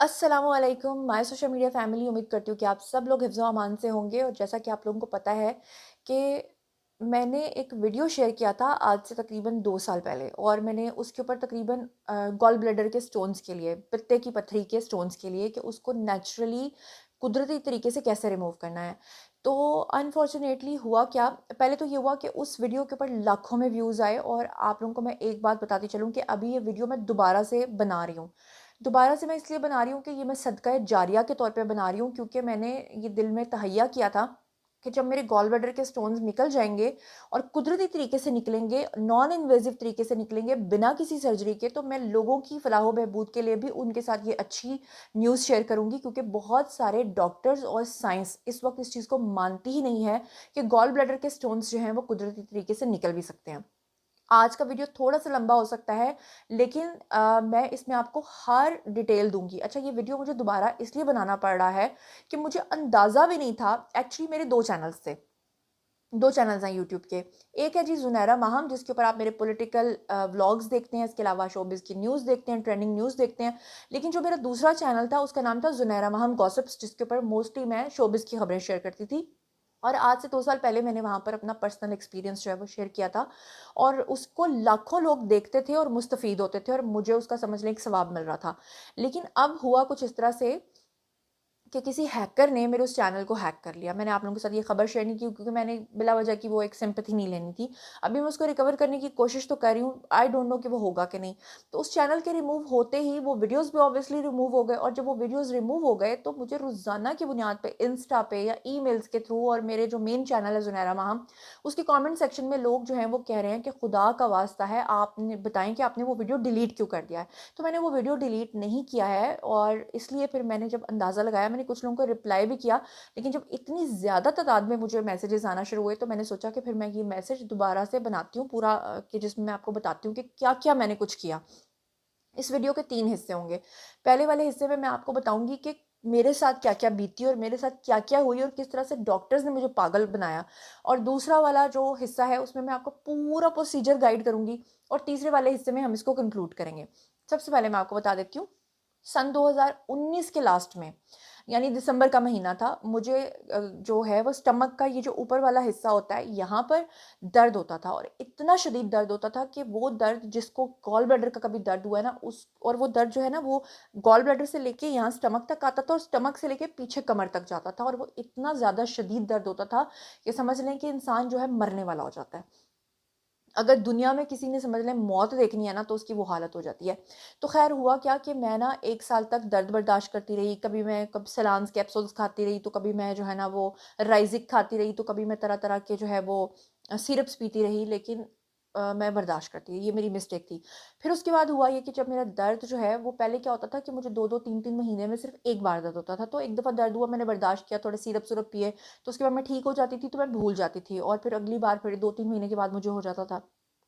अस्सलामुअलैकुम my social media family. उम्मीद करती हूँ कि आप सब लोग हिफ्ज़ व अमान से होंगे। और जैसा कि आप लोगों को पता है कि मैंने एक वीडियो शेयर किया था आज से तकरीबन 2 साल पहले, और मैंने उसके ऊपर तकरीबन गॉल ब्लैडर के स्टोन्स के लिए, पित्ते की पत्थरी के स्टोन्स के लिए, कि उसको नेचुरली कुदरती तरीके से कैसे रिमूव करना है। तो अनफॉर्चुनेटली हुआ क्या, पहले तो ये हुआ कि उस वीडियो के ऊपर लाखों में व्यूज़ आए। और आप लोगों को मैं एक बात बताती चलूँ कि अभी ये वीडियो मैं दोबारा से बना रही हूँ। दोबारा से मैं इसलिए बना रही हूँ कि ये मैं सदका जारिया के तौर पे बना रही हूँ, क्योंकि मैंने ये दिल में तहैया किया था कि जब मेरे गॉल ब्लैडर के स्टोन्स निकल जाएंगे और कुदरती तरीके से निकलेंगे, नॉन इन्वेजिव तरीके से निकलेंगे, बिना किसी सर्जरी के, तो मैं लोगों की फलाह बहबूद के लिए भी उनके साथ ये अच्छी न्यूज़ शेयर करूँगी। क्योंकि बहुत सारे डॉक्टर्स और साइंस इस वक्त इस चीज़ को मानती ही नहीं है कि गॉल ब्लैडर के स्टोन्स जो हैं वो कुदरती तरीके से निकल भी सकते हैं। आज का वीडियो थोड़ा-सा लंबा हो सकता है, लेकिन मैं इसमें आपको हर डिटेल दूँगी। अच्छा, ये वीडियो मुझे दोबारा इसलिए बनाना पड़ रहा है कि मुझे अंदाज़ा भी नहीं था। एक्चुअली मेरे 2 चैनल्स थे। 2 चैनल्स हैं यूट्यूब के। एक है जी ज़ुनैरा माहम, जिसके ऊपर आप मेरे पॉलिटिकल व्लॉग्स देखते हैं, इसके अलावा शोबिज़ की न्यूज़ देखते हैं, ट्रेंडिंग न्यूज़ देखते हैं। लेकिन जो मेरा दूसरा चैनल था उसका नाम था ज़ुनैरा माहम गॉसिप्स, जिसके ऊपर मोस्टली मैं शोबिज़ की खबरें शेयर करती थी। और आज से 2 साल पहले मैंने वहाँ पर अपना पर्सनल एक्सपीरियंस जो है वो शेयर किया था, और उसको लाखों लोग देखते थे और मुस्तफ़ीद होते थे, और मुझे उसका समझ लें एक सवाब मिल रहा था। लेकिन अब हुआ कुछ इस तरह से कि किसी हैकर ने मेरे उस चैनल को हैक कर लिया। मैंने आप लोगों के साथ ये खबर शेयर नहीं की क्योंकि मैंने बिला वजह की वो एक सिंपैथी नहीं लेनी थी। अभी मैं उसको रिकवर करने की कोशिश तो कर रही हूँ, आई डोंट नो कि वो होगा कि नहीं। तो उस चैनल के रिमूव होते ही वो वीडियोज़ भी ऑब्वियसली रिमूव हो गए, और जब वो वीडियोज़ रिमूव हो गए तो मुझे रोज़ाना की बुनियाद पे इंस्टा पे या ईमेल्स के थ्रू, और मेरे जो मेन चैनल है ज़ुनैरा माहम, उसके कमेंट सेक्शन में लोग जो हैं वो कह रहे हैं कि खुदा का वास्ता है आपने बताएँ कि आपने वो वीडियो डिलीट क्यों कर दिया है? तो मैंने वो वीडियो डिलीट नहीं किया है, और इसलिए फिर मैंने जब अंदाज़ा लगाया, मैंने कुछ लोगों को रिप्लाई भी किया। लेकिन जब इतनी ज़्यादा तादाद में मुझे मैसेजेस आना शुरू हुए, तो मैंने सोचा कि फिर मैं ये मैसेज दोबारा से बनाती हूँ पूरा, कि जिसमें मैं आपको बताती हूँ कि क्या-क्या मैंने कुछ किया। इस वीडियो के 3 हिस्से होंगे। पहले वाले हिस्से में मैं आपको बताऊँगी कि मेरे साथ क्या-क्या बीती और मेरे साथ क्या-क्या हुई और किस तरह से डॉक्टर्स ने मुझे पागल बनाया। और दूसरा वाला जो हिस्सा है उसमें मैं आपको पूरा प्रोसीजर गाइड करूँगी, और तीसरे वाले हिस्से में हम इसको कंक्लूड करेंगे। सबसे पहले मैं आपको बता देती हूँ, सन 2019 के लास्ट में, यानी दिसंबर का महीना था, मुझे जो है वो स्टमक का ये जो ऊपर वाला हिस्सा होता है, यहाँ पर दर्द होता था, और इतना शदीद दर्द होता था कि वो दर्द जिसको गॉल ब्लैडर का कभी दर्द हुआ है ना, उस और वो दर्द जो है ना वो गॉल ब्लैडर से लेके यहाँ स्टमक तक आता था, और स्टमक से लेके पीछे कमर तक जाता था, और वो इतना ज़्यादा शदीद दर्द होता था कि समझ लें कि इंसान जो है मरने वाला हो जाता है। अगर दुनिया में किसी ने समझ लें मौत देखनी है ना, तो उसकी वो हालत हो जाती है। तो ख़ैर हुआ क्या कि मैं ना 1 साल तक दर्द बर्दाश्त करती रही। कभी मैं कब सलांस कैप्सूल्स खाती रही, तो कभी मैं जो है ना वो राइज़िक खाती रही, तो कभी मैं तरह-तरह के जो है वो सिरप्स पीती रही। लेकिन मैं बर्दाश्त करती रही, ये मेरी मिस्टेक थी। फिर उसके बाद हुआ ये कि जब मेरा दर्द जो है वो पहले क्या होता था कि मुझे 2-2 3-3 महीने में सिर्फ़ 1 बार दर्द होता था। तो एक दफ़ा दर्द हुआ, मैंने बर्दाश्त किया, थोड़े सिरप-सुरप पिए, तो उसके बाद मैं ठीक हो जाती थी, तो मैं भूल जाती थी, और फिर अगली बार फिर 2-3 महीने के बाद मुझे हो जाता था।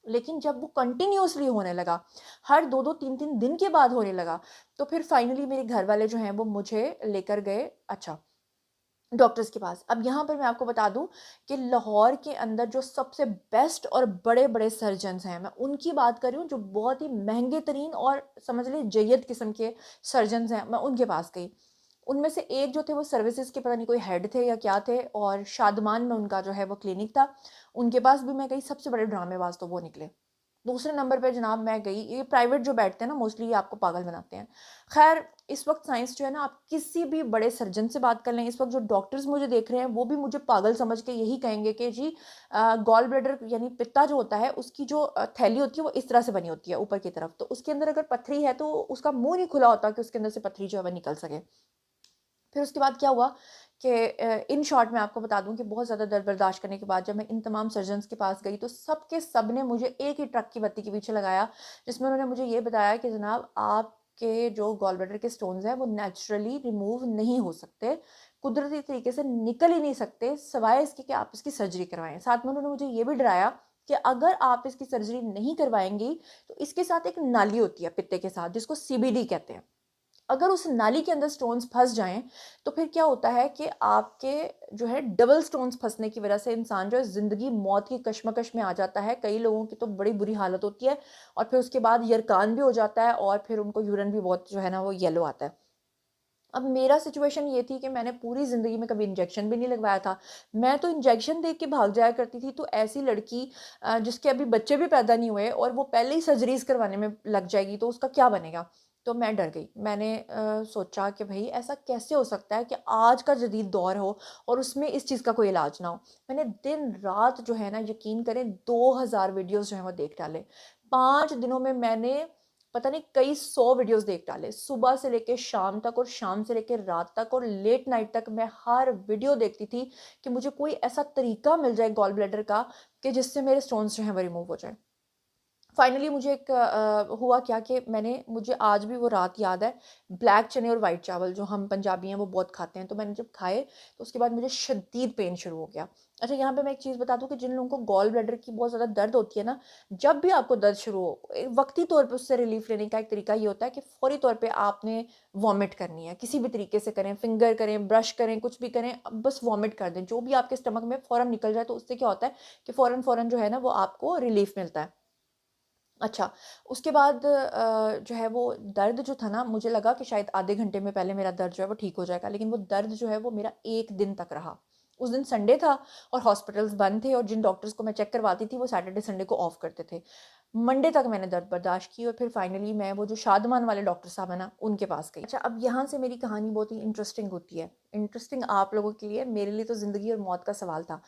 लेकिन जब वो कंटिन्यूअसली होने लगा, हर 2-2 3-3 दिन के बाद होने लगा, तो फिर फाइनली मेरे घर वाले जो हैं वो मुझे लेकर गए, अच्छा, डॉक्टर्स के पास। अब यहाँ पर मैं आपको बता दूँ कि लाहौर के अंदर जो सबसे बेस्ट और बड़े-बड़े सर्जन्स हैं, मैं उनकी बात कर रही हूँ, जो बहुत ही महँगे तरीन और समझ लीजिए जय्यद किस्म के सर्जन्स हैं, मैं उनके पास गई। उनमें से एक जो थे वो सर्विसेज़ के पता नहीं कोई हेड थे या क्या थे, और शादमान में उनका जो है वो क्लिनिक था। उनके पास भी मैं गई, सबसे बड़े ड्रामेबाज़ तो वो निकले। दूसरे नंबर पे जनाब मैं गई, ये प्राइवेट जो बैठते हैं ना मोस्टली ये आपको पागल बनाते हैं। ख़ैर इस वक़्त साइंस जो है ना, आप किसी भी बड़े सर्जन से बात कर लें, इस वक़्त जो डॉक्टर्स मुझे देख रहे हैं वो भी मुझे पागल समझ के यही कहेंगे कि जी गॉल ब्लैडर यानी पित्ता जो होता है उसकी जो थैली होती है वो इस तरह से बनी होती है ऊपर की तरफ। तो उसके अंदर अगर पथरी है तो उसका मुँह नहीं खुला होता कि उसके अंदर से पथरी जो है वो निकल सके। फिर उसके बाद क्या हुआ कि इन शॉर्ट मैं आपको बता दूँ कि बहुत ज़्यादा दर्द बर्दाश्त करने के बाद जब मैं इन तमाम सर्जन्स के पास गई, तो सब के सब ने मुझे एक ही ट्रक की बत्ती के पीछे लगाया, जिसमें उन्होंने मुझे ये बताया कि जनाब आपके जो गॉल ब्लैडर के स्टोन्स हैं वो नेचुरली रिमूव नहीं हो सकते, कुदरती तरीके से निकल ही नहीं सकते, सिवाय इसके कि आप इसकी सर्जरी करवाएँ। साथ में उन्होंने मुझे ये भी डराया कि अगर आप इसकी सर्जरी नहीं करवाएँगी, तो इसके साथ एक नाली होती है पित्ते के साथ, जिसको सीबीडी कहते हैं। अगर उस नाली के अंदर स्टोन्स फँस जाएँ, तो फिर क्या होता है कि आपके जो है डबल स्टोन्स फँसने की वज़ह से इंसान जो है ज़िंदगी मौत की कशमकश में आ जाता है। कई लोगों की तो बड़ी बुरी हालत होती है, और फिर उसके बाद यरकान भी हो जाता है, और फिर उनको यूरिन भी बहुत जो है ना वो येलो आता है। अब मेरा सिचुएशन ये थी कि मैंने पूरी ज़िंदगी में कभी इंजेक्शन भी नहीं लगवाया था। मैं तो इंजेक्शन देख के भाग जाया करती थी, तो ऐसी लड़की जिसके अभी बच्चे भी पैदा नहीं हुए और वो पहले ही सर्जरीज़ करवाने में लग जाएगी, तो उसका क्या बनेगा? तो मैं डर गई। मैंने सोचा कि भई ऐसा कैसे हो सकता है कि आज का जदीद दौर हो और उसमें इस चीज़ का कोई इलाज ना हो। मैंने दिन-रात जो है ना, यकीन करें, 2000 वीडियोज़ जो हैं वो देख डाले। 5 दिनों में मैंने पता नहीं कई 100 वीडियोस देख डाले। सुबह से लेके शाम तक और शाम से लेके रात तक और लेट नाइट तक मैं हर वीडियो देखती थी कि मुझे कोई ऐसा तरीका मिल जाए गॉल ब्लैडर का कि जिससे मेरे स्टोन्स जो हैं वो रिमूव हो जाएँ। फाइनली मुझे एक हुआ क्या कि मुझे आज भी वो रात याद है, ब्लैक चने और वाइट चावल जो हम पंजाबी हैं वो बहुत खाते हैं, तो मैंने जब खाए तो उसके बाद मुझे शदीद पेन शुरू हो गया। अच्छा, यहाँ पे मैं एक चीज़ बता दूँ कि जिन लोगों को गॉल ब्लैडर की बहुत ज़्यादा दर्द होती है ना, जब भी आपको दर्द शुरू हो, वक़्ती तौर पे उससे रिलीफ़ लेने का एक तरीका ये होता है कि फ़ौरी तौर पे आपने वॉमिट करनी है। किसी भी तरीके से करें, फिंगर करें, ब्रश करें, कुछ भी करें, बस वॉमिट कर दें। जो भी आपके स्टमक में फ़ौरन निकल जाए, तो उससे क्या होता है कि फ़ौरन-फ़ौरन जो है ना वो आपको रिलीफ़ मिलता है। अच्छा, उसके बाद जो है वो दर्द जो था ना, मुझे लगा कि शायद आधे घंटे में पहले मेरा दर्द जो है वो ठीक हो जाएगा, लेकिन वो दर्द जो है वो मेरा 1 दिन तक रहा। उस दिन संडे था और हॉस्पिटल्स बंद थे और जिन डॉक्टर्स को मैं चेक करवाती थी वो सैटरडे संडे को ऑफ करते थे। मंडे तक मैंने दर्द बर्दाश्त की और फिर फाइनली मैं वो जो शादमान वाले डॉक्टर साहब हैं ना, उनके पास गई। अच्छा, अब यहाँ से मेरी कहानी बहुत ही इंटरेस्टिंग होती है। इंटरेस्टिंग आप लोगों के लिए, मेरे लिए तो ज़िंदगी और मौत का सवाल था।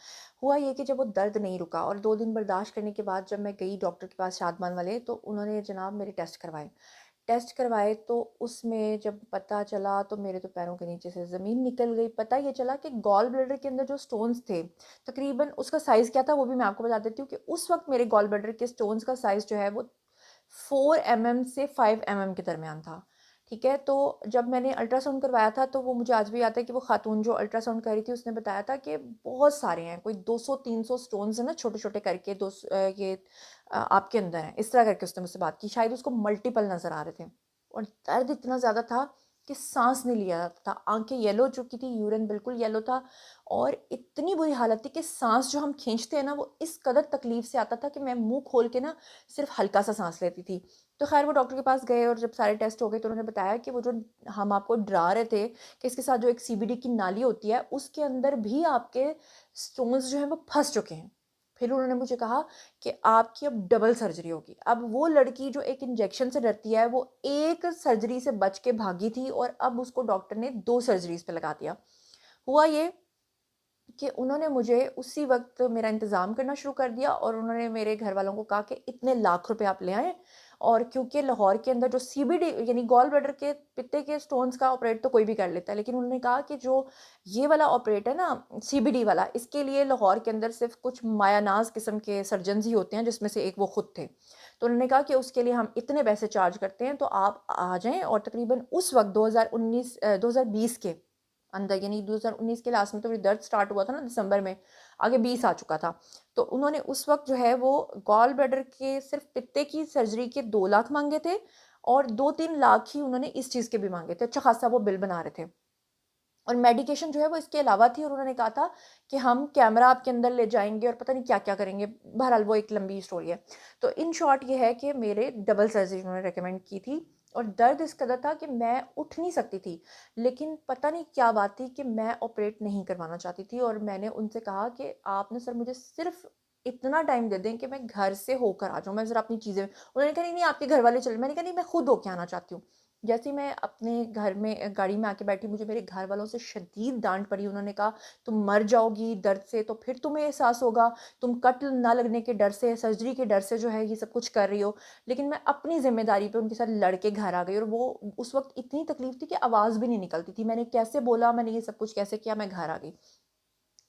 हुआ ये कि जब वो दर्द नहीं रुका और 2 दिन बर्दाश्त करने के बाद जब मैं गई डॉक्टर के पास शादमान वाले, तो उन्होंने जनाब मेरे टेस्ट करवाए। टेस्ट करवाए तो उसमें जब पता चला तो मेरे तो पैरों के नीचे से ज़मीन निकल गई। पता ये चला कि गॉल ब्लैडर के अंदर जो स्टोन्स थे, तकरीबन उसका साइज़ क्या था वो भी मैं आपको बता देती हूँ कि उस वक़्त मेरे गॉल ब्लैडर के स्टोन्स का साइज़ जो है वो 4 एमएम से 5 एमएम के दरमियान था। ठीक है? तो जब मैंने अल्ट्रासाउंड करवाया था तो वो मुझे आज भी याद है कि वो खातून जो अल्ट्रासाउंड कर रही थी उसने बताया था कि बहुत सारे हैं, कोई 200-300 स्टोन्स हैं ना छोटे-छोटे करके, आपके अंदर हैं। इस तरह करके उसने मुझसे बात की। शायद उसको मल्टीपल नज़र आ रहे थे और दर्द इतना ज़्यादा था कि साँस नहीं लिया जाता था। आँखें येलो हो चुकी थी, यूरिन बिल्कुल येलो था और इतनी बुरी हालत थी कि साँस जो हम खींचते हैं ना, वो इस कदर तकलीफ़ से आता था कि मैं मुँह खोल के ना सिर्फ़ हल्का-सा साँस लेती थी। तो ख़ैर वो डॉक्टर के पास गए और जब सारे टेस्ट हो गए तो उन्होंने बताया कि वो जो हम आपको डरा रहे थे कि इसके साथ जो एक सीबीडी की नाली होती है, उसके अंदर भी आपके स्टोन्स जो हैं वो फँस चुके हैं। फिर उन्होंने मुझे कहा कि आपकी अब डबल सर्जरी होगी। अब वो लड़की जो एक इंजेक्शन से डरती है, वो एक सर्जरी से बच के भागी थी और अब उसको डॉक्टर ने 2 सर्जरीज़ पे लगा दिया। हुआ ये कि उन्होंने मुझे उसी वक़्त मेरा इंतज़ाम करना शुरू कर दिया और उन्होंने मेरे घरवालों को कहा कि इतने लाख रुपए आप ले आएँ, और क्योंकि लाहौर के अंदर जो सीबीडी यानी गॉल ब्लैडर के पित्ते के स्टोन्स का ऑपरेट तो कोई भी कर लेता है, लेकिन उन्होंने कहा कि जो ये वाला ऑपरेट है ना सीबीडी वाला, इसके लिए लाहौर के अंदर सिर्फ़ कुछ मायानाज़ किस्म के सर्जन्स ही होते हैं, जिसमें से एक वो खुद थे। तो उन्होंने कहा कि उसके लिए हम इतने पैसे चार्ज करते हैं, तो आप आ जाएँ, और तकरीबन उस वक़्त 2019 के अंदर, यानी 2019 के लास्ट में तो मेरी दर्द स्टार्ट हुआ था ना दिसंबर में, आगे 20 आ चुका था। तो उन्होंने उस वक़्त जो है वो गॉल ब्लैडर के सिर्फ़ पित्ते की सर्जरी के 2 लाख माँगे थे और 2-3 लाख ही उन्होंने इस चीज़ के भी माँगे थे। अच्छा खासा वो बिल बना रहे थे। और मेडिकेशन जो है वो इसके अलावा थी और उन्होंने कहा था कि हम कैमरा आपके अंदर ले जाएँगे और पता नहीं क्या-क्या करेंगे। बहरहाल वो एक लंबी स्टोरी है। तो इन शॉर्ट ये है कि मेरे डबल सर्जरी उन्होंने रिकमेंड की थी और दर्द इस कदर था कि मैं उठ नहीं सकती थी। लेकिन पता नहीं क्या बात थी कि मैं ऑपरेट नहीं करवाना चाहती थी और मैंने उनसे कहा कि आप ना सर मुझे सिर्फ़ इतना टाइम दे दें कि मैं घर से होकर आ जाऊँ, मैं ज़रा अपनी चीज़ें। उन्होंने कहा, "नहीं-नहीं, आपके घर वाले चले।" मैंने कहा, "नहीं, मैं खुद होके आना चाहती हूँ।" जैसे ही मैं अपने घर में गाड़ी में आके बैठी, मुझे मेरे घर वालों से शदीद डाँट पड़ी। उन्होंने कहा, "तुम मर जाओगी दर्द से, तो फिर तुम्हें एहसास होगा। तुम कट ना लगने के डर से, सर्जरी के डर से जो है ये सब कुछ कर रही हो।" लेकिन मैं अपनी ज़िम्मेदारी पे उनके साथ लड़ के घर आ गई और वो उस वक़्त इतनी तकलीफ़ थी कि आवाज़ भी नहीं निकलती थी। मैंने कैसे बोला, मैंने ये सब कुछ कैसे किया, मैं घर आ गई।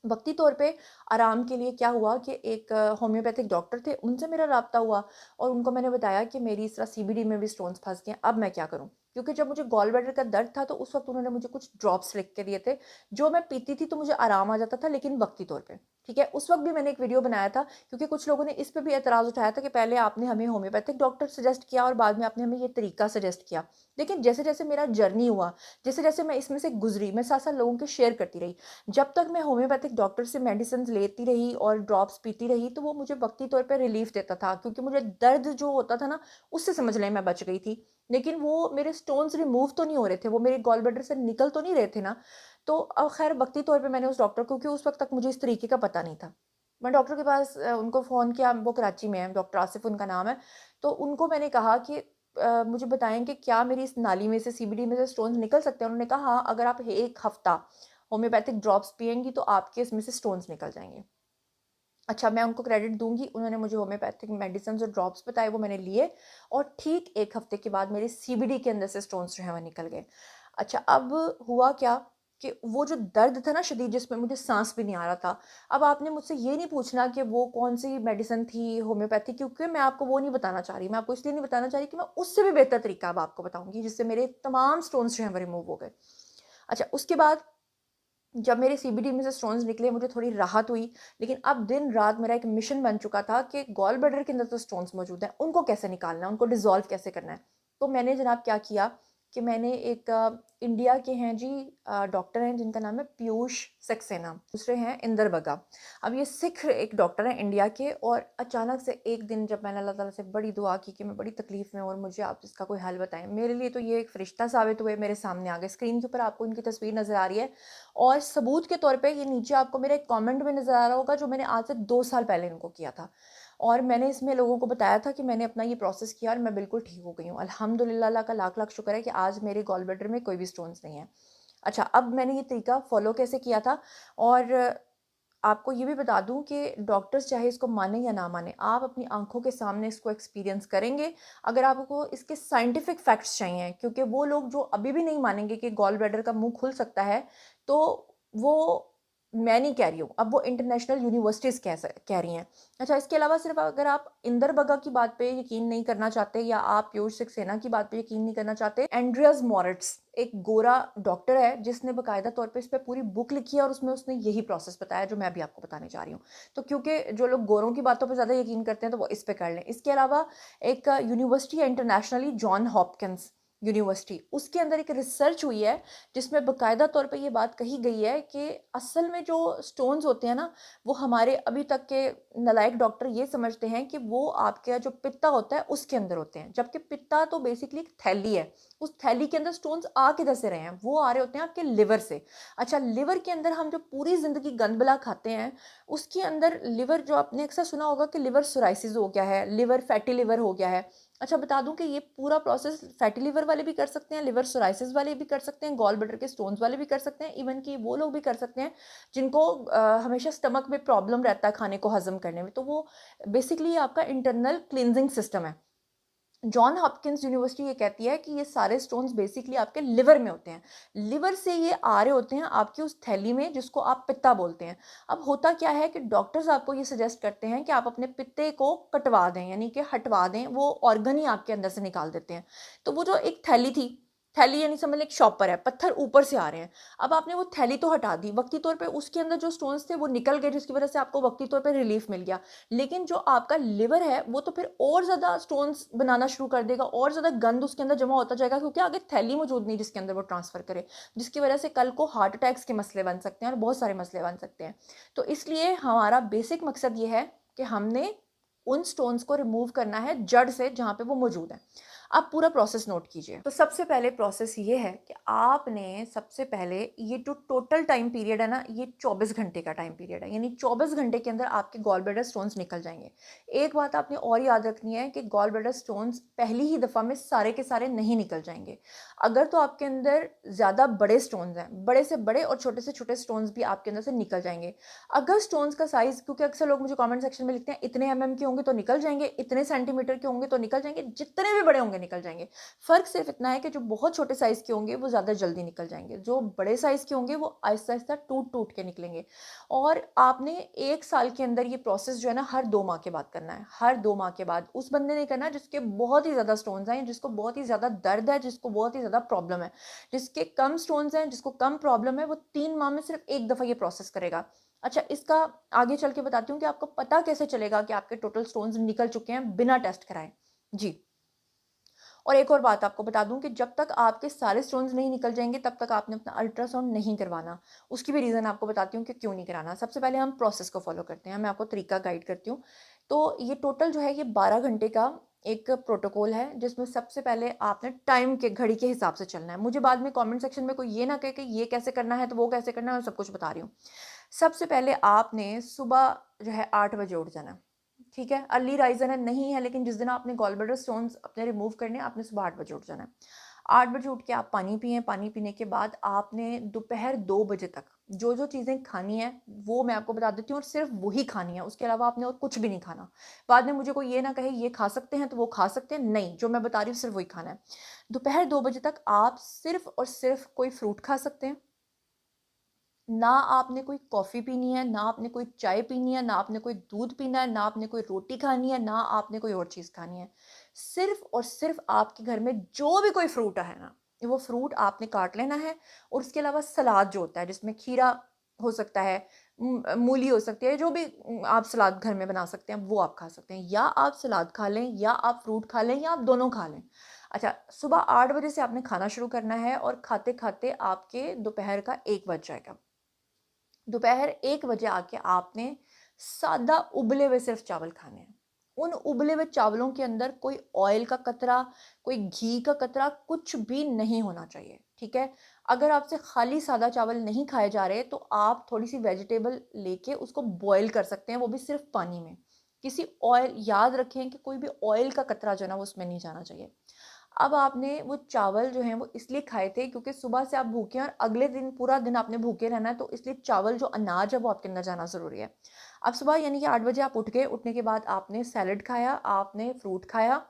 वक़्ती तौर पे आराम के लिए क्या हुआ कि एक होम्योपैथिक डॉक्टर थे, उनसे मेरा राब्ता हुआ और उनको मैंने बताया कि मेरी इस तरह सीबीडी में भी स्टोन्स फँस गए हैं, अब मैं क्या करूँ? क्योंकि जब मुझे गॉल ब्लैडर का दर्द था, तो उस वक़्त उन्होंने मुझे कुछ ड्रॉप्स लिख के दिए थे, जो मैं पीती थी तो मुझे आराम आ जाता था, लेकिन वक़्ती तौर पे। ठीक है? उस वक़्त भी मैंने एक वीडियो बनाया था क्योंकि कुछ लोगों ने इस पे भी एतराज़ उठाया था कि पहले आपने हमें होम्योपैथिक डॉक्टर सजेस्ट किया और बाद में आपने हमें ये तरीका सजेस्ट किया। लेकिन जैसे-जैसे मेरा जर्नी हुआ, जैसे-जैसे मैं इसमें से गुज़री, मैं साथ-साथ लोगों के शेयर करती रही। जब तक मैं होम्योपैथिक डॉक्टर से मेडिसिन्स लेती रही और ड्रॉप्स पीती रही, तो वो मुझे वक़्ती तौर पे रिलीफ़ देता था क्योंकि मुझे दर्द जो होता था ना, उससे समझ लें मैं बच गई थी। लेकिन वो मेरे स्टोन्स रिमूव तो नहीं हो रहे थे, वो मेरे गॉल ब्लैडर से निकल तो नहीं रहे थे ना। तो ख़ैर वक़्ती तौर पे मैंने उस डॉक्टर को, क्योंकि उस वक़्त तक मुझे इस तरीके का पता नहीं था। मैं डॉक्टर के पास उनको फ़ोन किया, वो कराची में हैं, डॉक्टर आसिफ़ उनका नाम है। तो उनको मैंने कहा कि मुझे बताएँ कि क्या मेरी इस नाली में से, सीबीडी में से स्टोन्स निकल सकते हैं? उन्होंने कहा, हाँ, अगर आप 1 हफ़्ता होम्योपैथिक ड्रॉप्स पिएँगी तो आपके इसमें से स्टोन्स निकल जाएँगे। अच्छा, मैं उनको क्रेडिट दूँगी, उन्होंने मुझे होम्योपैथिक मेडिसिन्स और ड्रॉप्स बताए, वो मैंने लिए और ठीक 1 हफ़्ते के बाद मेरे सीबीडी के अंदर से स्टोन्स जो हैं वो निकल गए। अच्छा, अब हुआ क्या कि वो जो दर्द था ना शदीद, जिसमें मुझे साँस भी नहीं आ रहा था, अब आपने मुझसे ये नहीं पूछना कि वो कौन-सी मेडिसिन थी होम्योपैथी, क्योंकि मैं आपको वो नहीं बताना चाह रही। मैं आपको इसलिए नहीं बताना चाह रही कि मैं उससे भी बेहतर तरीका अब आपको बताऊँगी, जिससे मेरे तमाम स्टोन्स जो हैं वो रिमूव हो गए। अच्छा, उसके बाद जब मेरे सीबीडी में से स्टोन्स निकले, मुझे थोड़ी राहत हुई, लेकिन अब दिन-रात मेरा एक मिशन बन चुका था कि गॉल ब्लैडर के अंदर तो स्टोन्स मौजूद हैं, उनको कैसे निकालना है, उनको डिज़ॉल्व कैसे करना है। तो मैंने जनाब क्या किया कि मैंने एक इंडिया के हैं जी, डॉक्टर हैं जिनका नाम है पीयूष सक्सेना, दूसरे हैं इंदर बगा। अब ये सिख एक डॉक्टर हैं इंडिया के, और अचानक से एक दिन जब मैंने अल्लाह ताला से बड़ी दुआ की कि मैं बड़ी तकलीफ़ में हूँ और मुझे आप इसका कोई हल बताएँ। मेरे लिए तो ये एक फ़रिश्ता साबित हुए, मेरे सामने आ गए। स्क्रीन के ऊपर आपको इनकी तस्वीर नज़र आ रही है और सबूत के तौर पे ये नीचे आपको मेरा एक कमेंट भी नज़र आ रहा होगा जो मैंने आज से 2 साल पहले इनको किया था। और मैंने इसमें लोगों को बताया था कि मैंने अपना ये प्रोसेस किया और मैं बिल्कुल ठीक हो गई हूँ। अल्हम्दुलिल्लाह, अल्लाह का लाख-लाख शुक्र है कि आज मेरे गॉल ब्लैडर में कोई भी स्टोन्स नहीं है। अच्छा, अब मैंने ये तरीका फ़ॉलो कैसे किया था, और आपको ये भी बता दूँ कि डॉक्टर्स चाहे इसको माने या ना माने, आप अपनी आँखों के सामने इसको एक्सपीरियंस करेंगे। अगर आपको इसके साइंटिफिक फैक्ट्स चाहिए, क्योंकि वो लोग जो अभी भी नहीं मानेंगे कि गॉल ब्लैडर का मुँह खुल सकता है, तो वो, मैं नहीं कह रही हूँ, अब वो इंटरनेशनल यूनिवर्सिटीज़ कह रही हैं। अच्छा, इसके अलावा सिर्फ़ अगर आप इंदर बगा की बात पे यकीन नहीं करना चाहते या आप पीयूष सक्सेना की बात पे यकीन नहीं करना चाहते, एंड्रियास मॉरिट्ज़ एक गोरा डॉक्टर है जिसने बाकायदा तौर पे इस पे पूरी बुक लिखी है और उसमें उसने यही प्रोसेस बताया जो मैं अभी आपको बताने जा रही हूँ। तो क्योंकि जो लोग गोरों की बातों पे ज़्यादा यकीन करते हैं तो वो इस पे कर लें। इसके अलावा एक यूनिवर्सिटी है इंटरनेशनली, जॉन हॉपकिंस यूनिवर्सिटी, उसके अंदर एक रिसर्च हुई है जिसमें बाकायदा तौर पे ये बात कही गई है कि असल में जो स्टोन्स होते हैं ना, वो हमारे अभी तक के नालायक डॉक्टर ये समझते हैं कि वो आपका जो पित्ता होता है उसके अंदर होते हैं, जबकि पित्ता तो बेसिकली एक थैली है। उस थैली के अंदर स्टोन्स आ किधर से रहे हैं? वो आ रहे होते हैं आपके लिवर से। अच्छा, लिवर के अंदर हम जो पूरी ज़िंदगी गंद-बला खाते हैं, उसके अंदर लिवर, जो आपने अक्सर सुना होगा कि लिवर सोराइसिस हो गया है, लिवर फैटी लिवर हो गया है। अच्छा, बता दूँ कि ये पूरा प्रोसेस फैटी लिवर वाले भी कर सकते हैं, लिवर सोराइसिस वाले भी कर सकते हैं, गॉल ब्लैडर के स्टोन्स वाले भी कर सकते हैं, इवन कि वो लोग भी कर सकते हैं जिनको हमेशा स्टमक में प्रॉब्लम रहता है खाने को हज़म करने में। तो वो बेसिकली आपका इंटरनल क्लींजिंग सिस्टम है। जॉन हॉपकिंस यूनिवर्सिटी ये कहती है कि ये सारे स्टोन्स बेसिकली आपके लिवर में होते हैं। लिवर से ये आ रहे होते हैं आपकी उस थैली में जिसको आप पित्ता बोलते हैं। अब होता क्या है कि डॉक्टर्स आपको ये सजेस्ट करते हैं कि आप अपने पित्ते को कटवा दें, यानी कि हटवा दें, वो ऑर्गन ही आपके अंदर से निकाल देते हैं। तो वो जो एक थैली थी, थैली यानी समझ लें एक शॉपर है, पत्थर ऊपर से आ रहे हैं। अब आपने वो थैली तो हटा दी, वक़्ती तौर पे उसके अंदर जो स्टोन्स थे वो निकल गए, जिसकी वज़ह से आपको वक़्ती तौर पे रिलीफ़ मिल गया। लेकिन जो आपका लिवर है वो तो फिर और ज़्यादा स्टोन्स बनाना शुरू कर देगा, और ज़्यादा गंद उसके अंदर जमा होता जाएगा, क्योंकि आगे थैली मौजूद नहीं जिसके अंदर वो ट्रांसफ़र करे, जिसकी वजह से कल को हार्ट अटैक्स के मसले बन सकते हैं और बहुत सारे मसले बन सकते हैं। तो इसलिए हमारा बेसिक मकसद ये है कि हमने उन स्टोन्स को रिमूव करना है जड़ से, जहाँ पे वो मौजूद हैं। आप पूरा प्रोसेस नोट कीजिए। तो सबसे पहले प्रोसेस ये है कि आपने सबसे पहले ये जो टोटल टाइम पीरियड है ना, ये 24 घंटे का टाइम पीरियड है, यानी 24 घंटे के अंदर आपके गॉल ब्लैडर स्टोन्स निकल जाएँगे। एक बात आपने और याद रखनी है कि गॉल ब्लैडर स्टोन्स पहली ही दफ़ा में सारे के सारे नहीं निकल जाएँगे। अगर तो आपके अंदर ज़्यादा बड़े स्टोन्स हैं, बड़े से बड़े और छोटे से छोटे स्टोन्स भी आपके अंदर से निकल जाएँगे। अगर स्टोन्स का साइज़, क्योंकि अक्सर लोग मुझे कमेंट सेक्शन में लिखते हैं इतने एमएम के होंगे तो निकल जाएँगे, इतने सेंटीमीटर के होंगे तो निकल जाएँगे, जितने भी बड़े होंगे निकल जाएँगे। फ़र्क सिर्फ़ इतना है कि जो बहुत छोटे साइज़ के होंगे वो ज़्यादा जल्दी निकल जाएँगे, जो बड़े साइज़ के होंगे वो आहिस्ता-आहिस्ता टूट-टूट के निकलेंगे। और आपने 1 साल के अंदर ये प्रोसेस जो है ना हर 2 माह के बाद करना है, हर 2 माह के बाद। उस बंदे ने करना है जिसके बहुत ही ज़्यादा स्टोन्स हैं, जिसको बहुत ही ज़्यादा दर्द है, जिसको बहुत ही ज़्यादा प्रॉब्लम है। जिसके कम स्टोन्स हैं, जिसको कम प्रॉब्लम है, वो 3 माह में सिर्फ़ 1 दफ़ा ये प्रोसेस करेगा। अच्छा, इसका आगे चल के बताती हूँ कि आपको पता कैसे चलेगा कि आपके टोटल स्टोन्स निकल चुके हैं बिना टेस्ट कराए। जी। और एक और बात आपको बता दूँ कि जब तक आपके सारे स्टोन्स नहीं निकल जाएँगे तब तक आपने अपना अल्ट्रासाउंड नहीं करवाना। उसकी भी रीज़न आपको बताती हूँ कि क्यों नहीं कराना। सबसे पहले हम प्रोसेस को फ़ॉलो करते हैं, मैं आपको तरीका गाइड करती हूँ। तो ये टोटल जो है ये 12 घंटे का एक प्रोटोकॉल है, जिसमें सबसे पहले आपने टाइम के घड़ी के हिसाब से चलना है। मुझे बाद में कमेंट सेक्शन में कोई ये ना कहे कि ये कैसे करना है, तो वो कैसे करना है, मैं सब कुछ बता रही हूँ। सबसे पहले आपने सुबह जो है 8 बजे उठ जाना है, ठीक है? अर्ली राइज़र है, नहीं है, लेकिन जिस दिन आपने गॉल ब्लैडर स्टोन्स अपने रिमूव करने हैं, आपने सुबह 8 बजे उठ जाना है। 8 बजे उठ के आप पानी पिएँ, पानी पीने के बाद आपने दोपहर 2 बजे तक जो-जो चीज़ें खानी हैं, वो मैं आपको बता देती हूँ और सिर्फ़ वही खानी है, उसके अलावा आपने और कुछ भी नहीं खाना। बाद में मुझे कोई ये ना कहे ये खा सकते हैं, तो वो खा सकते हैं, नहीं, जो मैं बता रही हूँ सिर्फ़ वही खाना है। दोपहर 2 बजे तक आप सिर्फ़ और सिर्फ़ कोई फ्रूट खा सकते हैं। ना आपने कोई कॉफ़ी पीनी है, ना आपने कोई चाय पीनी है, ना आपने कोई दूध पीना है, ना आपने कोई रोटी खानी है, ना आपने कोई और चीज़ खानी है। सिर्फ़ और सिर्फ़ आपके घर में जो भी कोई फ्रूट है ना, वो फ्रूट आपने काट लेना है और उसके अलावा सलाद जो होता है जिसमें खीरा हो सकता है, मूली हो सकती है, जो भी आप सलाद घर में बना सकते हैं, वो आप खा सकते हैं। या आप सलाद खा लें, या आप फ्रूट खा लें, या आप दोनों खा लें। अच्छा, सुबह 8 बजे से आपने खाना शुरू करना है और खाते-खाते आपके दोपहर का 1 बज जाएगा। दोपहर 1 बजे आके आपने सादा उबले हुए सिर्फ चावल खाने हैं। उन उबले हुए चावलों के अंदर कोई ऑयल का कतरा, कोई घी का कतरा कुछ भी नहीं होना चाहिए, ठीक है? अगर आपसे खाली सादा चावल नहीं खाए जा रहे, तो आप थोड़ी-सी वेजिटेबल लेके उसको बॉयल कर सकते हैं, वो भी सिर्फ पानी में। किसी ऑयल, याद रखें कि कोई भी ऑयल का कतरा जो है ना, वो उसमें नहीं जाना चाहिए। अब आपने वो चावल जो हैं वो इसलिए खाए थे क्योंकि सुबह से आप भूखे हैं और अगले दिन पूरा दिन आपने भूखे रहना है, तो इसलिए चावल जो अनाज है वो आपके अंदर जाना ज़रूरी है। अब सुबह यानी कि 8 बजे आप उठ गए, उठने के बाद आपने सैलेड खाया, आपने फ्रूट खाया।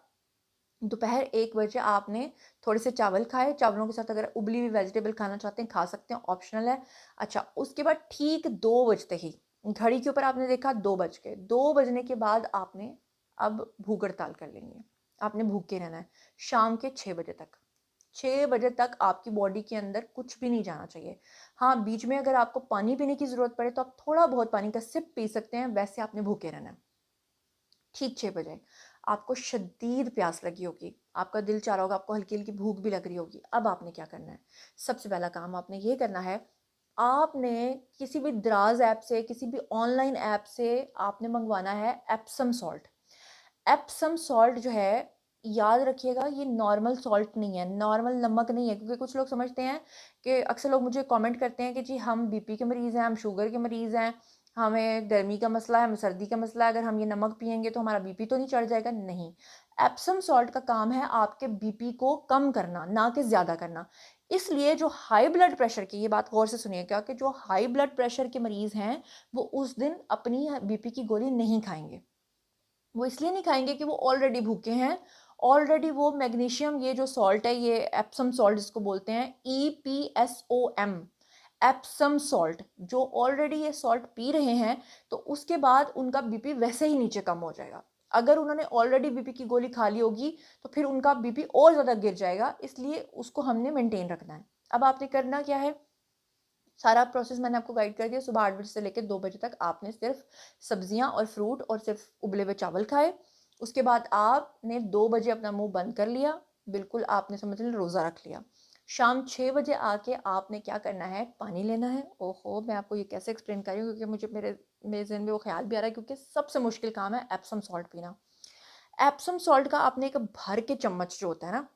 दोपहर 1 बजे आपने थोड़े से चावल खाए, चावलों के साथ अगर उबली हुई वेजिटेबल खाना चाहते हैं खा सकते हैं, ऑप्शनल है। अच्छा, उसके बाद ठीक 2 बजते ही घड़ी के ऊपर आपने देखा 2 बज गए, 2 बजने के बाद आपने अब भूख हड़ताल कर लेनी है। आपने भूखे रहना है शाम के 6 बजे तक। 6 बजे तक आपकी बॉडी के अंदर कुछ भी नहीं जाना चाहिए। हाँ, बीच में अगर आपको पानी पीने की ज़रूरत पड़े तो आप थोड़ा बहुत पानी का सिप पी सकते हैं, वैसे आपने भूखे रहना है। ठीक 6 बजे आपको शदीद प्यास लगी होगी, आपका दिल चाह रहा होगा, आपको हल्की-हल्की भूख भी लग रही होगी। अब आपने क्या करना है? सबसे पहला काम आपने ये करना है, आपने किसी भी दराज़ ऐप से, किसी भी ऑनलाइन ऐप से आपने मँगवाना है एप्सम सॉल्ट। एप्सम सॉल्ट जो है, याद रखिएगा, ये नॉर्मल सॉल्ट नहीं है, नॉर्मल नमक नहीं है, क्योंकि कुछ लोग समझते हैं कि अक्सर लोग मुझे कमेंट करते हैं कि जी हम बीपी के मरीज़ हैं, हम शुगर के मरीज़ हैं, हमें गर्मी का मसला है, हमें सर्दी का मसला है, अगर हम ये नमक पिएँगे तो हमारा बीपी तो नहीं चढ़ जाएगा? नहीं। एप्सम सॉल्ट का काम है आपके बीपी को कम करना, ना कि ज़्यादा करना। इसलिए जो हाई ब्लड प्रेशर की, ये बात गौर से सुनिएगा, कि जो हाई ब्लड प्रेशर के मरीज़ हैं, वो उस दिन अपनी बीपी की गोली नहीं खाएँगे। वो इसलिए नहीं खाएँगे कि वो ऑलरेडी भूखे हैं, ऑलरेडी वो मैग्नीशियम, ये जो सॉल्ट है, ये एप्सम सॉल्ट जिसको बोलते हैं, ईपीएसओएम, एप्सम सॉल्ट, जो ऑलरेडी ये सॉल्ट पी रहे हैं, तो उसके बाद उनका बीपी वैसे ही नीचे कम हो जाएगा। अगर उन्होंने ऑलरेडी बीपी की गोली खा ली होगी, तो फिर उनका बीपी और ज़्यादा गिर जाएगा, इसलिए उसको हमने मेंटेन रखना है। अब आपने करना क्या है? सारा प्रोसेस मैंने आपको गाइड कर दिया। सुबह 8 बजे से लेकर 2 बजे तक आपने सिर्फ सब्जियां और फ्रूट और सिर्फ उबले हुए चावल खाए। उसके बाद आपने 2 बजे अपना मुंह बंद कर लिया, बिल्कुल आपने समझ लिया रोज़ा रख लिया। शाम 6 बजे आके आपने क्या करना है, पानी लेना है। ओहो, मैं आपको ये कैसे एक्सप्लेन कर रही हूँ, क्योंकि मुझे मेरे मेरे ज़हन में वो ख्याल भी आ रहा है, क्योंकि सबसे मुश्किल काम है एप्सम सॉल्ट पीना। एप्सम सॉल्ट का आपने एक भर के चम्मच जो होता है ना,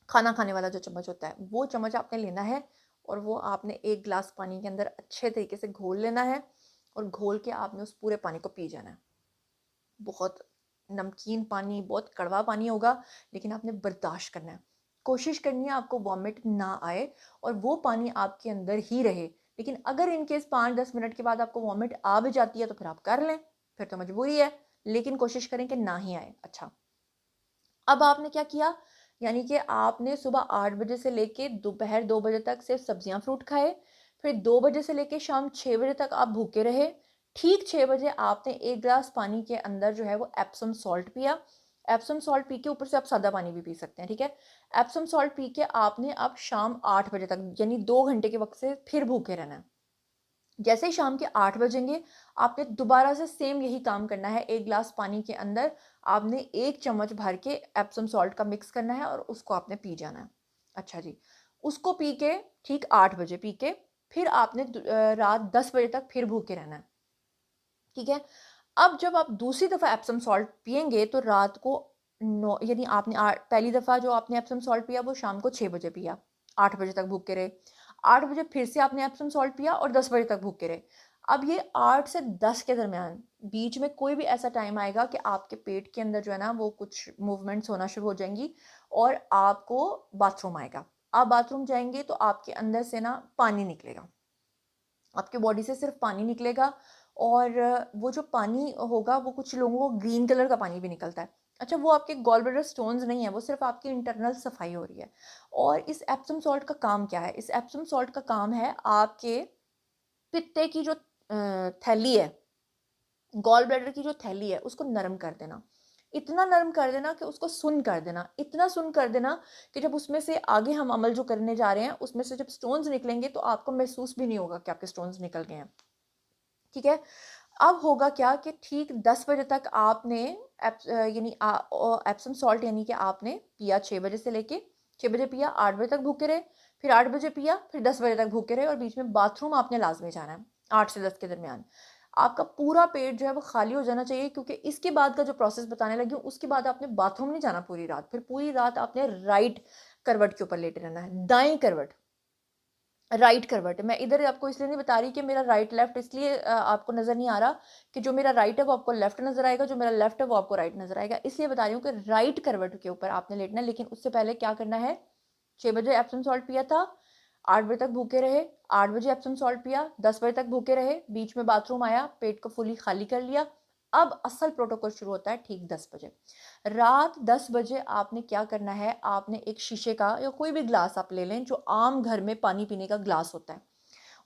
खाना खाने वाला जो चम्मच होता है, वो चम्मच आपने लेना है और वो आपने 1 ग्लास पानी के अंदर अच्छे तरीके से घोल लेना है और घोल के आपने उस पूरे पानी को पी जाना है। बहुत नमकीन पानी, बहुत कड़वा पानी होगा, लेकिन आपने बर्दाश्त करना है। कोशिश करनी है आपको वॉमिट ना आए और वो पानी आपके अंदर ही रहे। लेकिन अगर इन केस 5-10 मिनट के बाद आपको वॉमिट आ भी जाती है, तो फिर आप कर लें, फिर तो मजबूरी है, लेकिन कोशिश करें कि ना ही आए। अच्छा, अब आपने क्या किया, यानी कि आपने सुबह 8 बजे से लेके दोपहर 2 बजे तक सिर्फ सब्जियां फ्रूट खाए, फिर 2 बजे से लेके शाम 6 बजे तक आप भूखे रहे। ठीक 6 बजे आपने 1 ग्लास पानी के अंदर जो है वो एप्सम सॉल्ट पिया। एप्सम सॉल्ट पी के ऊपर से आप सादा पानी भी पी सकते हैं, ठीक है? एप्सम सॉल्ट पी के आपने अब शाम 8 बजे तक, यानी 2 घंटे के वक्त से फिर भूखे रहना है। जैसे ही शाम के 8 बजेंगे, आपने दोबारा से सेम यही काम करना है। 1 ग्लास पानी के अंदर आपने 1 चम्मच भर के एप्सम सॉल्ट का मिक्स करना है और उसको आपने पी जाना है। अच्छा जी, उसको पी के ठीक 8 बजे पी के फिर आपने रात 10 बजे तक फिर भूखे रहना है, ठीक है? अब जब आप दूसरी दफ़ा एप्सम सॉल्ट पिएँगे तो रात को 9 यानी आपने पहली दफ़ा जो आपने एप्सम सॉल्ट पिया वो शाम को 6 बजे पिया, 8 बजे तक भूखे रहे। 8 बजे फिर से आपने एप्सम सॉल्ट पिया और 10 बजे तक भूखे रहे। अब ये 8 से 10 के दरमियान बीच में कोई भी ऐसा टाइम आएगा कि आपके पेट के अंदर जो है ना वो कुछ मूवमेंट्स होना शुरू हो जाएँगी और आपको बाथरूम आएगा। आप बाथरूम जाएँगे तो आपके अंदर से ना पानी निकलेगा। आपके बॉडी से सिर्फ पानी निकलेगा और वो जो पानी होगा वो कुछ लोगों को ग्रीन कलर का पानी भी निकलता है। अच्छा, वो आपके गॉल ब्लैडर स्टोन्स नहीं है, वो सिर्फ आपकी इंटरनल सफाई हो रही है। और इस एप्सम सॉल्ट का काम क्या है? इस एप्सम सॉल्ट का काम है आपके पित्ते की जो थैली है, गॉल ब्लैडर की जो थैली है उसको नरम कर देना। इतना नरम कर देना कि उसको सुन्न कर देना। इतना सुन्न कर देना कि जब उसमें से आगे हम अमल जो करने जा रहे हैं उसमें से जब स्टोन्स निकलेंगे तो आपको महसूस भी नहीं होगा कि आपके स्टोन्स निकल गए हैं। ठीक है? अब होगा क्या कि ठीक 10 बजे तक आपने एप्सम सॉल्ट यानी कि आपने पिया 6 बजे से लेके 6 बजे पिया, 8 बजे तक भूखे रहे, फिर 8 बजे पिया, फिर 10 बजे तक भूखे रहे और बीच में बाथरूम आपने लाज़मी जाना है, 8 से 10 के दरमियान। आपका पूरा पेट जो है वो खाली हो जाना चाहिए क्योंकि इसके बाद का जो प्रोसेस बताने लगी हूँ, उसके बाद आपने बाथरूम नहीं जाना पूरी रात। फिर पूरी रात आपने राइट करवट के ऊपर लेटे रहना है, दाएँ करवट। राइट करवट है। मैं इधर आपको इसलिए नहीं बता रही कि मेरा राइट लेफ्ट इसलिए आपको नज़र नहीं आ रहा कि जो मेरा राइट है वो आपको लेफ्ट नज़र आएगा, जो मेरा लेफ्ट है वो आपको राइट नज़र आएगा। इसलिए बता रही हूँ कि राइट करवट के ऊपर आपने लेटना है, लेकिन उससे पहले क्या करना है? 6 बजे एप्सम सॉल्ट पिया था, 8 बजे तक भूखे रहे, 8 बजे एप्सम सॉल्ट पिया, 10 बजे तक भूखे रहे, बीच में बाथरूम आया, पेट को फुली खाली कर लिया। अब असल प्रोटोकॉल शुरू होता है ठीक 10 बजे। रात 10 बजे आपने क्या करना है? आपने एक शीशे का या कोई भी ग्लास आप ले लें जो आम घर में पानी पीने का ग्लास होता है।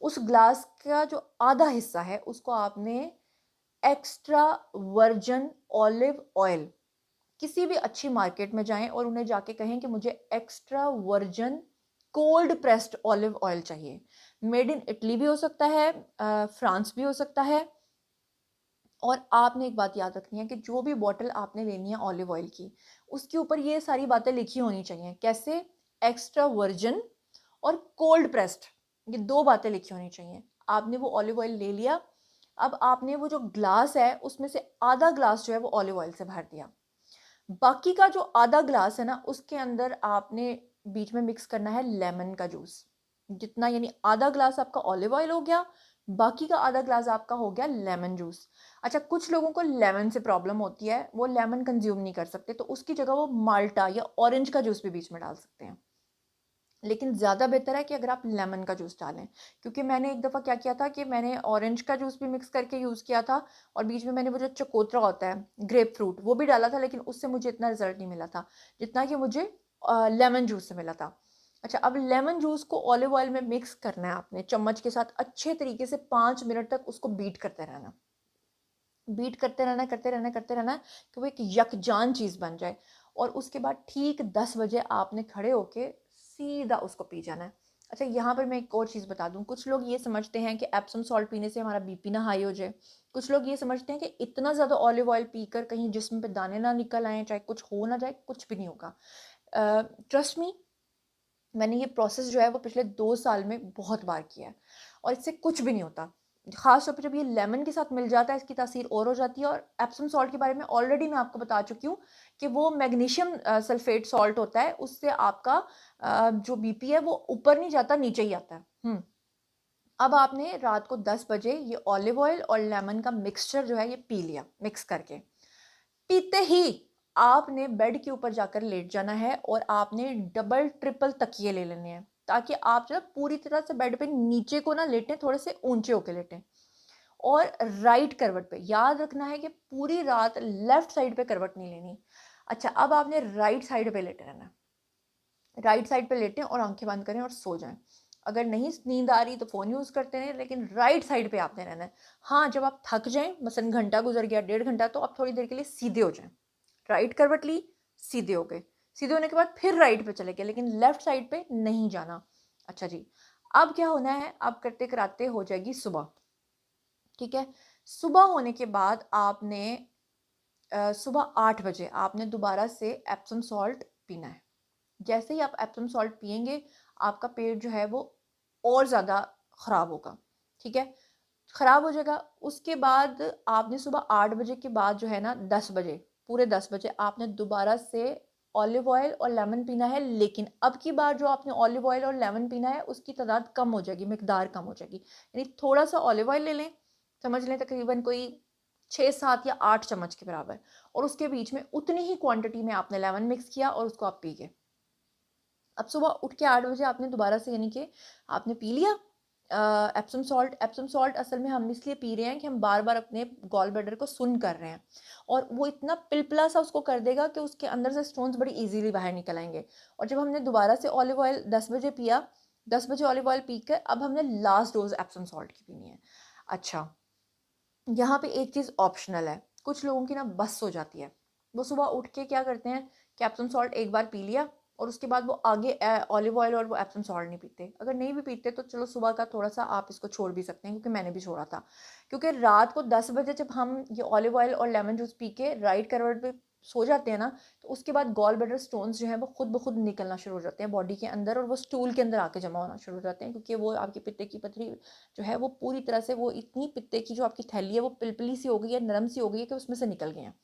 उस ग्लास का जो आधा हिस्सा है उसको आपने एक्स्ट्रा वर्जिन ऑलिव ऑयल, किसी भी अच्छी मार्केट में जाएँ और उन्हें जाके कहें कि मुझे extra virgin cold pressed olive oil चाहिए। मेड इन इटली भी हो सकता है, फ्रांस भी हो सकता है। और आपने एक बात याद रखनी है कि जो भी बॉटल आपने लेनी है ऑलिव ऑयल की, उसके ऊपर ये सारी बातें लिखी होनी चाहिए। कैसे? एक्स्ट्रा वर्जिन और कोल्ड प्रेस्ड, ये 2 बातें लिखी होनी चाहिए। आपने वो ऑलिव ऑयल ले लिया, अब आपने वो जो ग्लास है उसमें से आधा ग्लास जो है वो ऑलिव ऑयल से भर दिया। बाकी का जो आधा ग्लास है ना उसके अंदर आपने बीच में मिक्स करना है लेमन का जूस। जितना यानी आधा ग्लास आपका ऑलिव ऑयल हो गया, बाकी का आधा ग्लास आपका हो गया लेमन जूस। अच्छा, कुछ लोगों को लेमन से प्रॉब्लम होती है, वो लेमन कंज्यूम नहीं कर सकते तो उसकी जगह वो माल्टा या ऑरेंज का जूस भी बीच में डाल सकते हैं। लेकिन ज़्यादा बेहतर है कि अगर आप लेमन का जूस डालें, क्योंकि मैंने एक दफ़ा क्या किया था कि मैंने ऑरेंज का जूस भी मिक्स करके यूज़ किया था और बीच में मैंने वो जो चकोतरा होता है, ग्रेप फ्रूट, वो भी डाला था, लेकिन उससे मुझे इतना रिज़ल्ट नहीं मिला था, जितना कि मुझे लेमन जूस से मिला था। अच्छा, अब लेमन जूस को ऑलिव ऑयल में मिक्स करना है आपने चम्मच के साथ अच्छे तरीके से 5 मिनट तक उसको बीट करते रहना। बीट करते रहना, करते रहना, करते रहना कि वो एक यकजान चीज़ बन जाए और उसके बाद ठीक 10 बजे आपने खड़े होके सीधा उसको पी जाना है। अच्छा, यहाँ पर मैं एक और चीज़ बता दूँ, कुछ लोग ये समझते हैं कि एप्सम सॉल्ट पीने से हमारा बीपी ना हाई हो जाए। कुछ लोग ये समझते हैं कि इतना ज़्यादा ऑलिव ऑयल पीकर कहीं जिस्म पे दाने ना निकल आएँ, चाहे कुछ हो ना जाए, कुछ भी नहीं होगा। ट्रस्ट मी, मैंने ये प्रोसेस जो है वो पिछले 2 साल में बहुत बार किया है और इससे कुछ भी नहीं होता। ख़ास तौर पे जब ये लेमन के साथ मिल जाता है इसकी तासीर और हो जाती है। और एप्सम सॉल्ट के बारे में ऑलरेडी मैं आपको बता चुकी हूँ कि वो मैग्नीशियम सल्फ़ेट सॉल्ट होता है, उससे आपका जो बीपी है वो ऊपर नहीं जाता, नीचे ही आता है। अब आपने रात को 10 बजे ये ऑलिव ऑयल और लेमन का मिक्सचर जो है ये पी लिया मिक्स करके। पीते ही आपने बेड के ऊपर जाकर लेट जाना है और आपने डबल ट्रिपल तकिए ले लेने हैं ताकि आप जो है पूरी तरह से बेड पे नीचे को ना लेटें, थोड़े से ऊंचे होके लेटें। और राइट करवट पे याद रखना है कि पूरी रात लेफ्ट साइड पे करवट नहीं लेनी। अच्छा, अब आपने राइट साइड पे लेटे रहना है। राइट साइड पे लेटें और आंखें बंद करें और सो जाएं। अगर नहीं नींद आ रही तो फ़ोन यूज़ करते रहें, लेकिन राइट साइड पे आपने रहना है। हाँ, जब आप थक जाएं, मसलन घंटा गुजर गया, 1.5 घंटा, तो आप थोड़ी देर के लिए सीधे हो जाएं। राइट करवट ली, सीधे हो गए। सीधे होने के बाद फिर राइट पे चले गए, लेकिन लेफ्ट साइड पे नहीं जाना। अच्छा जी, अब क्या होना है, अब करते कराते हो जाएगी सुबह, ठीक है। सुबह होने के बाद आपने सुबह 8 बजे आपने दोबारा से एप्सम सॉल्ट पीना है। जैसे ही आप एप्सम सॉल्ट पिएंगे, आपका पेट जो है वो और ज़्यादा ख़राब होगा, ठीक है। ख़राब हो जाएगा। उसके बाद आपने सुबह 8 बजे के बाद जो है ना 10 बजे, पूरे 10 बजे आपने दोबारा से ऑलिव ऑयल और लेमन पीना है। लेकिन अब की बार जो आपने ऑलिव ऑयल और लेमन पीना है उसकी तादाद कम हो जाएगी, मिकदार कम हो जाएगी। यानी थोड़ा सा ऑलिव ऑयल ले लें, समझ लें तकरीबन कोई 6 7 या 8 चम्मच के बराबर, और उसके बीच में उतनी ही क्वांटिटी में आपने लेमन मिक्स किया और उसको आप पी गए। अब सुबह उठ के 8 बजे आपने दोबारा से, यानी कि आपने पी लिया एप्सम सॉल्ट। एप्सम सॉल्ट असल में हम इसलिए पी रहे हैं कि हम बार बार अपने गॉल ब्लैडर को सुन कर रहे हैं, और वो इतना पिलपिला सा उसको कर देगा कि उसके अंदर से स्टोन्स बड़ी इजीली बाहर निकल आएंगे। और जब हमने दोबारा से ऑलिव ऑयल 10 बजे पिया, 10 बजे ऑलिव ऑयल पीकर अब हमने लास्ट डोज एप्सम सॉल्ट की पीनी है। अच्छा, यहाँ पे एक चीज़ ऑप्शनल है, कुछ लोगों की ना बस हो जाती है, वो सुबह उठ के क्या करते हैं कि एप्सम सॉल्ट एक बार पी लिया और उसके बाद वो आगे ऑलिव ऑयल और वो एप्सम सॉल्ट नहीं पीते। अगर नहीं भी पीते तो चलो सुबह का थोड़ा सा आप इसको छोड़ भी सकते हैं, क्योंकि मैंने भी छोड़ा था। क्योंकि रात को 10 बजे जब हम ये ऑलिव ऑयल और लेमन जूस पी के राइट करवट पे सो जाते हैं ना, तो उसके बाद गॉल ब्लैडर स्टोन्स जो है वो खुद ब खुद निकलना शुरू हो जाते हैं बॉडी के अंदर, और वो स्टूल के अंदर आके जमा होना शुरू हो जाते हैं, क्योंकि वो आपकी पित्ते की पथरी जो है वो पूरी तरह से, वो इतनी पित्ते की जो आपकी थैली है वो पिलपिली सी हो गई है, नरम सी हो गई है कि उसमें से निकल गए हैं।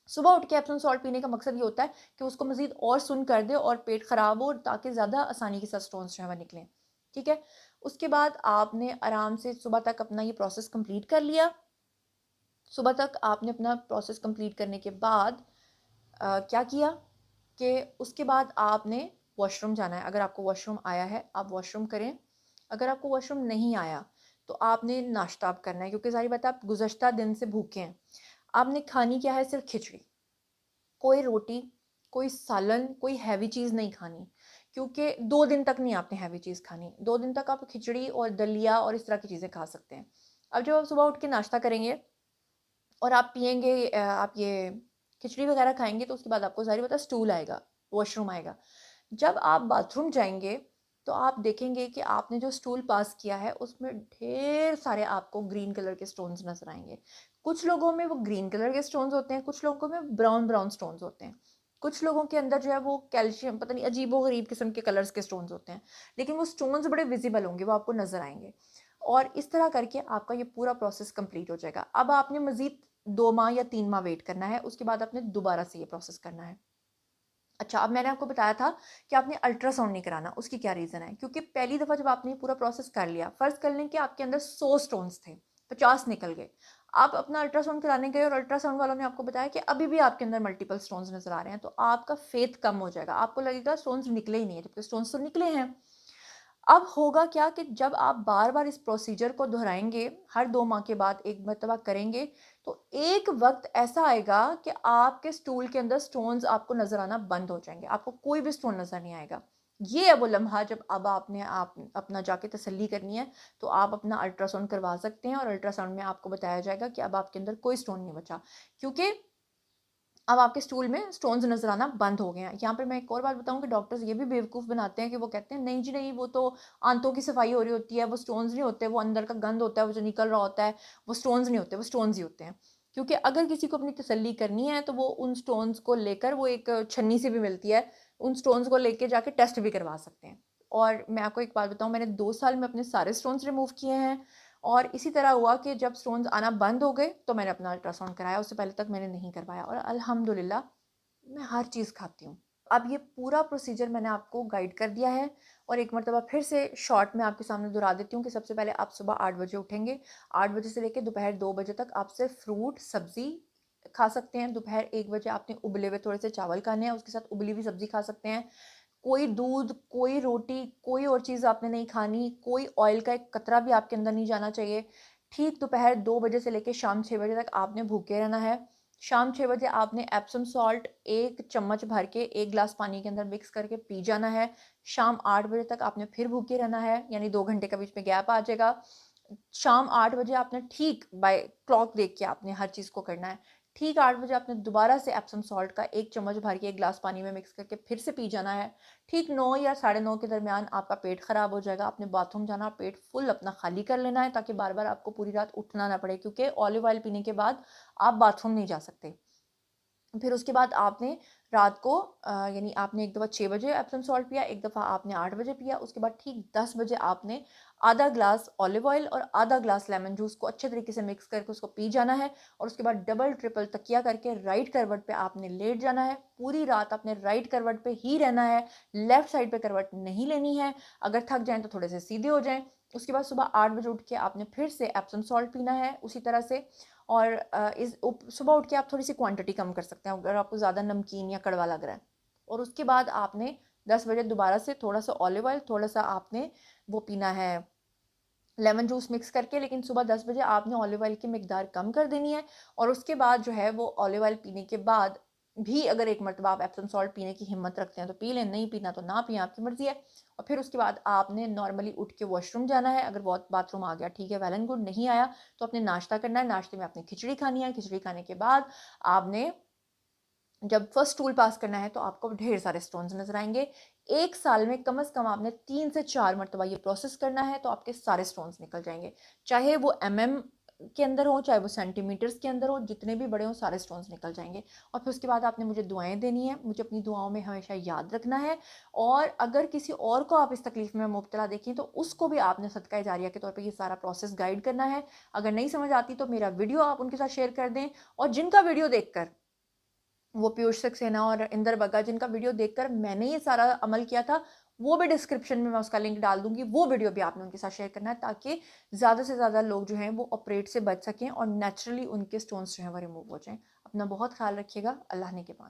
सुबह उठ के एप्सम सॉल्ट पीने का मकसद ये होता है कि उसको मजीद और सुन कर दे और पेट खराब हो, ताकि ज़्यादा आसानी के साथ स्टोन्स जो है वह निकलें, ठीक है। उसके बाद आपने आराम से सुबह तक अपना ये प्रोसेस कंप्लीट कर लिया। सुबह तक आपने अपना प्रोसेस कंप्लीट करने के बाद क्या किया कि उसके बाद आपने वॉशरूम जाना है। अगर आपको वॉशरूम आया है आप वॉशरूम करें, अगर आपको वॉशरूम नहीं आया तो आपने नाश्ता आप करना है, क्योंकि सारी बात आप गुज़श्ता दिन से भूखे हैं। आपने खानी क्या है, सिर्फ खिचड़ी, कोई रोटी, कोई सालन, कोई हैवी चीज़ नहीं खानी, क्योंकि 2 दिन तक नहीं आपने हैवी चीज़ खानी। 2 दिन तक आप खिचड़ी और दलिया और इस तरह की चीज़ें खा सकते हैं। अब जब आप सुबह उठ के नाश्ता करेंगे और आप पिएँगे, आप ये खिचड़ी वगैरह खाएँगे, तो उसके बाद आपको ज़ाहिर-सी बात है स्टूल आएगा, वॉशरूम आएगा। जब आप बाथरूम जाएँगे, तो आप देखेंगे कि आपने जो स्टूल पास किया है, उसमें ढेर सारे आपको ग्रीन कलर के स्टोन्स नज़र आएँगे। कुछ लोगों में वो ग्रीन कलर के स्टोन्स होते हैं, कुछ लोगों में ब्राउन-ब्राउन स्टोन्स होते हैं। कुछ लोगों के अंदर जो है वो कैल्शियम, पता नहीं अजीबो-गरीब किस्म के कलर्स के स्टोन्स होते हैं। लेकिन वो स्टोन्स बड़े विज़िबल होंगे, वो आपको नज़र आएँगे। और इस तरह करके आपका ये पूरा प्रोसेस कंप्लीट हो जाएगा। अब आपने मज़ीद 2 माह या 3 माह वेट करना है, उसके बाद आपने दोबारा से ये प्रोसेस करना है। अच्छा, अब मैंने आपको बताया था कि आपने अल्ट्रासाउंड नहीं कराना, उसकी क्या रीज़न है? क्योंकि पहली दफ़ा जब आपने ये पूरा प्रोसेस कर लिया, फ़र्ज़ कर लें कि आपके अंदर 100 स्टोन्स थे, 50 निकल गए। आप अपना अल्ट्रासाउंड कराने गए और अल्ट्रासाउंड वालों ने आपको बताया कि अभी भी आपके अंदर मल्टीपल स्टोन्स नज़र आ रहे हैं, तो आपका फ़ेथ कम हो जाएगा। आपको लगेगा स्टोन्स निकले ही नहीं है, जबकि स्टोन्स तो निकले हैं। अब होगा क्या कि जब आप बार-बार इस प्रोसीजर को दोहराएँगे, हर 2 माह के बाद 1 मर्तबा करेंगे, तो एक वक़्त ऐसा आएगा कि आपके स्टूल के अंदर स्टोन्स आपको नज़र आना बंद हो जाएँगे, आपको कोई भी स्टोन नज़र नहीं आएगा। ये है वो लम्हा जब अब आपने आप अपना जाके तसल्ली करनी है, तो आप अपना अल्ट्रासाउंड करवा सकते हैं और अल्ट्रासाउंड में आपको बताया जाएगा कि अब आपके अंदर कोई स्टोन नहीं बचा। क्योंकि अब आपके स्टूल में स्टोन्स नज़र आना बंद हो गए हैं। यहाँ पे मैं एक और बात बताऊँ कि डॉक्टर्स ये भी बेवकूफ़ बनाते हैं कि वो कहते हैं नहीं जी नहीं, वो तो आंतों की सफाई हो रही होती है, वो स्टोन्स नहीं होते, वो अंदर का गंद होता है, वो जो निकल रहा होता है, वो स्टोन्स नहीं होते, वो स्टोन्स ही होते हैं। क्योंकि अगर किसी को अपनी तसल्ली करनी है तो वो उन स्टोन्स को लेकर, वो एक छन्नी सी भी मिलती है, उन स्टोन्स को लेके जाके टेस्ट भी करवा सकते हैं। और मैं आपको एक बात बताऊँ, मैंने 2 साल में अपने सारे स्टोन्स रिमूव किए हैं, और इसी तरह हुआ कि जब स्टोन्स आना बंद हो गए तो मैंने अपना अल्ट्रासाउंड कराया, उससे पहले तक मैंने नहीं करवाया, और अल्हम्दुलिल्लाह मैं हर चीज़ खाती हूँ। अब ये पूरा प्रोसीजर मैंने आपको गाइड कर दिया है, और एक मर्तबा फिर से शॉर्ट में आपके सामने दोहरा देती हूँ कि सबसे पहले आप सुबह 8 बजे उठेंगे। 8 बजे से लेके दोपहर 2 बजे तक आप सिर्फ फ्रूट, सब्ज़ी खा सकते हैं। दोपहर 1 बजे आपने उबले हुए थोड़े से चावल खाने हैं, उसके साथ उबली हुई सब्ज़ी खा सकते हैं। कोई दूध, कोई रोटी, कोई और चीज़ आपने नहीं खानी, कोई ऑयल का एक कतरा भी आपके अंदर नहीं जाना चाहिए। ठीक दोपहर 2 बजे से लेके शाम 6 बजे तक आपने भूखे रहना है। शाम 6 बजे आपने एप्सम सॉल्ट 1 चम्मच भर के 1 ग्लास पानी के अंदर मिक्स करके पी जाना है। शाम 8 बजे तक आपने फिर भूखे रहना है, यानी 2 घंटे का बीच में गैप आ जाएगा। शाम 8 बजे आपने ठीक बाय क्लॉक देख के आपने हर चीज़ को करना है। ठीक 8 बजे आपने दोबारा से एप्सम सॉल्ट का 1 चम्मच भर के 1 ग्लास पानी में मिक्स करके फिर से पी जाना है। ठीक 9 या साढ़े 9 के दरमियान आपका पेट ख़राब हो जाएगा, आपने बाथरूम जाना, पेट फुल अपना खाली कर लेना है ताकि बार-बार आपको पूरी रात उठना ना पड़े, क्योंकि ऑलिव ऑयल पीने के बाद आप बाथरूम नहीं जा सकते। फिर उसके बाद आपने रात को यानी आपने एक दफ़ा 6 बजे एप्सम सॉल्ट पिया, एक दफ़ा आपने 8 बजे पिया, उसके बाद ठीक 10 बजे आपने आधा ग्लास ऑलिव ऑयल और आधा ग्लास लेमन जूस को अच्छे तरीके से मिक्स करके उसको पी जाना है। और उसके बाद डबल ट्रिपल तकिया करके राइट करवट पे आपने लेट जाना है। पूरी रात आपने राइट करवट पे ही रहना है, लेफ्ट साइड पे करवट नहीं लेनी है। अगर थक जाएँ तो थोड़े से सीधे हो जाएँ। उसके बाद सुबह 8 बजे उठ के आपने फिर से एप्सम सॉल्ट पीना है उसी तरह से। और सुबह उठ के आप थोड़ी सी क्वांटिटी कम कर सकते हैं अगर आपको ज़्यादा नमकीन या कड़वा लग रहा है। और उसके बाद आपने 10 बजे दोबारा से थोड़ा सा ऑलिव ऑयल, थोड़ा सा आपने वो पीना है लेमन जूस मिक्स करके, लेकिन सुबह 10 बजे आपने ऑलिव ऑयल की मिकदार कम कर देनी है। और उसके बाद जो है वो ऑलिव ऑयल पीने के बाद भी अगर एक मरतबा आप एप्सम सॉल्ट पीने की हिम्मत रखते हैं तो पी लें, नहीं पीना तो ना पिएं, आपकी मर्ज़ी है। और फिर उसके बाद आपने नॉर्मली उठ के वॉशरूम जाना है, अगर बहुत बाथरूम आ गया ठीक है, वेल एंड गुड, नहीं आया तो आपने नाश्ता करना है। नाश्ते में आपने खिचड़ी खानी है, खिचड़ी खाने के बाद आपने जब फर्स्ट स्टूल पास करना है तो आपको ढेर सारे स्टोन्स नज़र आएँगे। 1 साल में कम से कम आपने 3 से 4 मरतबा ये प्रोसेस करना है तो आपके सारे स्टोन्स निकल जाएँगे। चाहे वो एमएम के अंदर हो, चाहे वो सेंटीमीटर्स के अंदर हो, जितने भी बड़े हों सारे स्टोन्स निकल जाएँगे। और फिर उसके बाद आपने मुझे दुआएँ देनी है, मुझे अपनी दुआओं में हमेशा याद रखना है। और अगर किसी और को आप इस तकलीफ़ में मुब्तला देखें तो उसको भी आपने सदका जारिया के तौर पे ये सारा प्रोसेस गाइड करना है। अगर नहीं समझ आती तो मेरा वीडियो आप उनके साथ शेयर कर दें। और जिनका वीडियो देखकर वो पीयूष सक्सेना और इंदर बग्गा, जिनका वीडियो देखकर मैंने ये सारा अमल किया था, वो भी डिस्क्रिप्शन में मैं उसका लिंक डाल दूँगी। वो वीडियो भी आपने उनके साथ शेयर करना है ताकि ज़्यादा से ज़्यादा लोग जो हैं वो ऑपरेट से बच सकें और नेचुरली उनके स्टोन्स जो हैं वो रिमूव हो जाएँ। अपना बहुत ख़्याल रखिएगा। अल्लाह ने के पास।